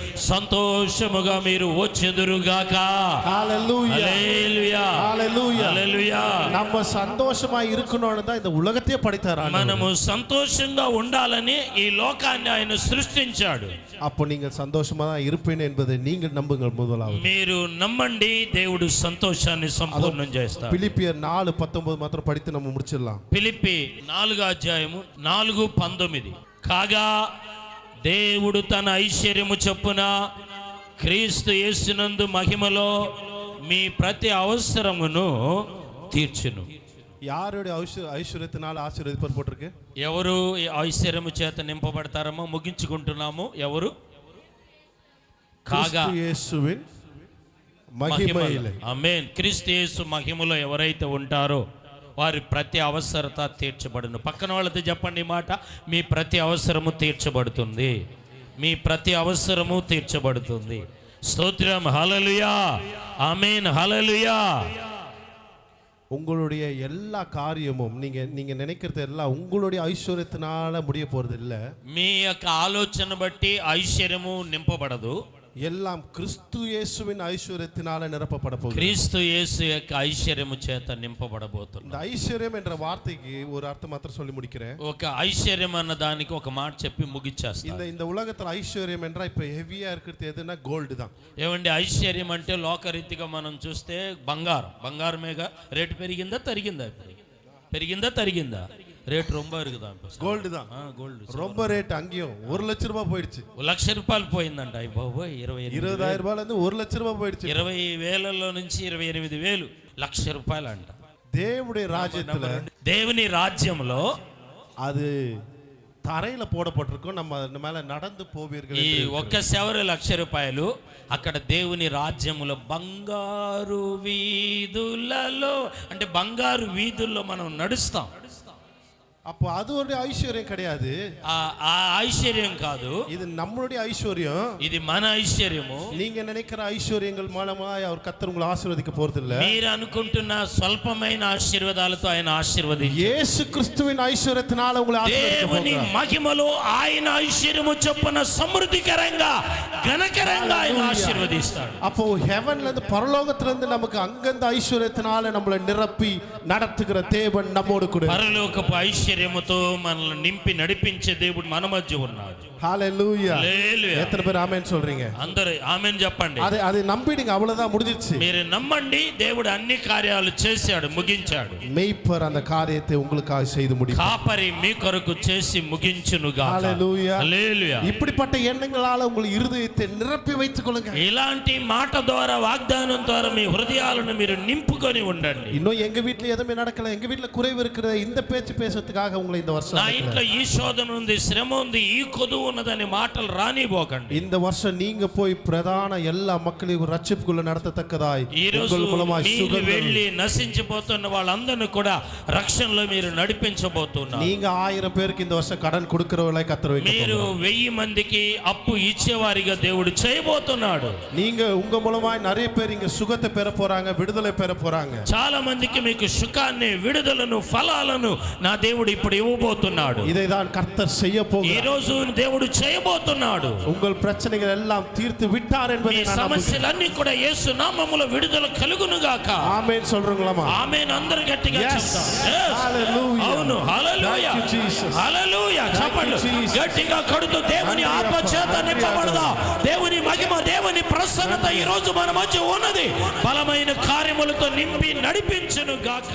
సంతోషముగా మీరు వచ్చెదురుగాక. ஹalleluya హల్లెలూయా. ஹalleluya. హల్లెలూయా. நம்ம சந்தோஷமாய் இருக்கணும்னு தான் இந்த உலகத்தையே படைத்தார் ஆண்டவர். మనము సంతోషంగా ఉండాలని ఈ లోకాన్ని ఆయన సృష్టించాడు. அப்போ நீங்கள் சந்தோஷமா தான் இருப்பீங்க என்பதை நீங்கள் நம்புங்கள். முதலாவது మీరు నమ్మండి, దేవుడు సంతోషాన్ని సంపూర్ణం చేస్తాడు. பிலிப்பியர் 4:19 మాత్రం படித்து நம்ம முடிச்சிடலாம். ఫిలిప్పీ 4:19 కాగా దేవుడు తన ఐశ్వర్యము చొప్పున క్రీస్తు యేసునందు మహిమలో మీ ప్రతి అవసరమును తీర్చును. யாருடைய ஐஸ்வர்யத்தினால ஆசீர்வதிப்பார் போட்டிருக்கு? ఎవరు ఐశ్వర్యము చేత నింపబడతారమో ముగించుకుంటున్నాము. ఎవరు? కాగా கிறிஸ்து இயேசுவின் மகிமையிலே. ఆమేన్. క్రీస్తు యేసు మహిమలో ఎవరైతే ఉంటారో వారి ప్రతి అవసరత తీర్చబడును. పక్కన వాళ్ళతో చెప్పండి ఈ మాట, మీ ప్రతి అవసరము తీర్చబడుతుంది, మీ ప్రతి అవసరము తీర్చబడుతుంది. స్తోత్రం. హల్లెలూయా. ఆమేన్. హల్లెలూయా. உங்களுடைய எல்லா காரியமும் நீங்க நினைக்கிறது எல்லாம் உங்களுடைய ஐஸ்வர்யத்தினால முடிய போறது இல்ல. మీ యొక్క ఆలోచన బట్టి ఐశ్వర్యము నింపబడదు, எல்லாம் கிறிஸ்து இயேசுவின் ஐஸ்வர்யத்தினால நிரப்பப்பட போகுது. క్రీస్తు యేసు యొక్క ఐశ్వర్యము చేత నింపబడబోతుంది. இந்த ஐஸ்வர்யம் என்ற வார்த்தைக்கு ஒரு அர்த்தம் மாத்திரம் சொல்லி முடிக்கிறேன். ఒక ఐశ్వర్యం అన్న దానికి ఒక మాట చెప్పి ముగిచ్చేస్తాను. இந்த உலகத்துல ஐஸ்வர்யம் என்றா இப்ப ஹெவியா இருக்கிறது எதுனா கோல்டு தான். ఏమండి, ఐశ్వర్యం అంటే లోకరీతిగా మనం చూస్తే బంగారమేగా. రేటు పెరిగిందా తరిగిందా? పెరిగిందా తరిగిందా? రేట్ ரொம்ப இருக்குதா? கோல்டு தான். గోల్డ్ ரொம்ப ரேட் அங்கேயும் 1 லட்ச ரூபாய் போயிடுச்சு. 1 లక్ష రూపాయలు పోయిందంట. బాబోయ్, 20,000 రూపాయల నుంచి 1 లక్ష రూపాయలు పోయిடுச்சு. 20,000లో నుంచి 28,000 లక్ష రూపాయలు అంట. దేవుడి రాజ్యத்துல, దేవుని రాజ్యంలో அது தரையில போடப்பட்டிருக்கும், நம்ம மேல நடந்து போவீர்கள். ఈ ఒక్క సెవరు 1 లక్ష రూపాయలు అక్కడ దేవుని రాజ్యములో బంగారు వీధులలో, అంటే బంగారు వీధుల్లో మనం నడుస్తాం. அப்போ அது ஒரு ஐஸ்வர்யம் கிடையாது. ఆ ఐశ్వర్యం కాదు, இது நம்மளுடைய ஐஸ்வர்யம். ఇది మన ఐశ్వర్యము. நீங்க நினைக்கிற ஐஸ்வர்யங்கள் மூலமா அவர் கர்த்தர் உங்களை ஆசீர்வதிக்க போறது இல்ல. మీరు అనుకుంటున్న స్వల్పమైన ఆశీర్వాదాలతో ఆయన ఆశీర్వదించారు. యేసు క్రీస్తుவின் ஐஸ்வர்யத்தினால உங்களை ஆசீர்வதிக்க దేవుని போகிறார். మహిమలో ఆయన ఐశ్వర్యము చొప్పున సమృద్ధికరంగా ఘనకరంగా ఆయన ఆశీర్వదిస్తాడు. அப்போ ஹெவன்ல இருந்து, பரலோகத்துல இருந்து நமக்கு அங்கந்த ஐஸ்வர்யத்தினால நம்மளை நிரப்பி நடத்துகிற தேவன் நம்மோடு கூட. పరలోకపు ఐశ్వర్యముతో మనల్ని నింపి నడిపించే దేవుడు మన మధ్య ఉన్నాడు. ஹalleluya. హల్లెలూయా. எத்தனை பேர் ஆமென் சொல்றீங்க? అందరూ ఆమేన్ చెప్పండి. அதை நம்பிடுங்க, அவ்வளவுதான் முடிஞ்சிருச்சு. మీరు నమ్మండి, దేవుడు అన్ని కార్యాలు చేశాడు, ముగించాడు. மெய்ப்பர் அந்த காரியத்தை உங்களுக்காக செய்து முடிப்பார். కాపరి మీ కొరకు చేసి ముగించును గాక. ஹalleluya. హల్లెలూయా. இப்படிப்பட்ட எண்ணங்களால உங்கள் இருதயத்தை நிரப்பி வைத்துக் கொள்ளுங்க. ఇలాంటి మాట ద్వారా, వాగ్దానం ద్వారా మీ హృదయాలను మీరు నింపుకొని ఉండండి. இன்னும் எங்க வீட்ல எதுவுமே நடக்கல, எங்க வீட்ல குறைவு இருக்குது, இந்த பேச்சு பேசுறதுக்காக உங்களை இந்த வருஷம் నా ఇంట్లో ఈ శోధన ఉంది, శ్రమ ఉంది, ఈ కొదువు ఉన్నదని మాటలు రానిపోకండి. இந்த வருஷம் நீங்க போய் பிரதான எல்லா மக்களையும் ரட்சிப்புக்குள்ள நடத்தத்தக்கதாய் ఈ రోజు உங்கள் மூலமாய் మీరు சுகங்கள், వెళ్ళి నశించిపోతున్న వాళ్ళందరినీ కూడా రక్షణలో మీరు నడిపించబోతున్నారు. நீங்க 1000 பேருக்கு இந்த வருஷம் கடன் கொடுக்கிறவர்களாய் கர்த்தர் வைக்க మీరు போகிறார். 1000 మందికి అప్పు ఇచ్చేవారిగా దేవుడు చేయబోతున్నాడు. நீங்க உங்க மூலமாய் நிறைய பேர் இங்க சுகத்தை பெற போறாங்க, விடுதலை பெற போறாங்க. చాలా మందికి మీకు సుఖాన్ని, విడుదలను, ఫలాలను నా దేవుడు ఇప్పుడు ఇవ్వబోతున్నాడు. இதைதான் கர்த்தர் செய்ய ఈ போகிறார். రోజు దేవుడు చేయబోతున్నాడు. உங்கள் பிரச்சனைகள் எல்லாம் தீர்த்து விட்டார் என்பதை మీ நான் நம்புகிறேன். సమస్యలన్నీ కూడా యేసు నామములో విడుదల కలుగును గాక. ஆமென் சொல்றீங்களாமா? ఆమేన్. అందరూ గట్టిగా Yes. చెప్తారు. Yes. Hallelujah. అవును. హల్లెలూయా. Thank you, Jesus. Hallelujah. Thank you, చెప్పండి Jesus. గట్టిగా కొడుతూ దేవుని ఆత్మ చేత నింపబడదా. దేవుని మహిమ, దేవుని ప్రసన్నత ఈ రోజు మన మధ్య ఉన్నది. బలమైన కార్యములతో నింపి నడిపించును గాక.